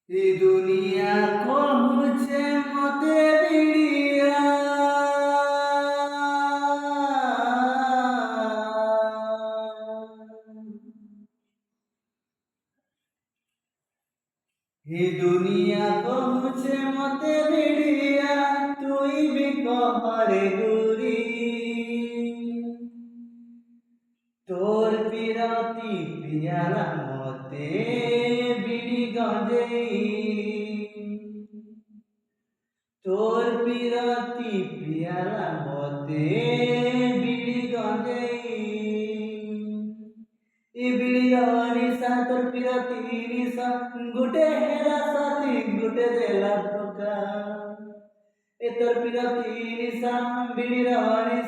ଏ ଦୁନିଆ କହୁଛେ ମତେ ବିଡ଼ିଆ ଏ ଦୁନିଆ କହୁଛେ ମତେ ବିଡ଼ିଆ তুই ବି କହରେ গুরি তোর বিরতি পিয়ালা মতে বিড়ি গঞ্জেই তোর বিরতি পিয়ালা মতে বিড়ি গঞ্জেই এ বিড়ির নিশা তোর বিরতি নিশা গুটে হেলা সাথী গুটে দেলা ধোকা এ তোর বিরতি নিশা বিড়ির নিশা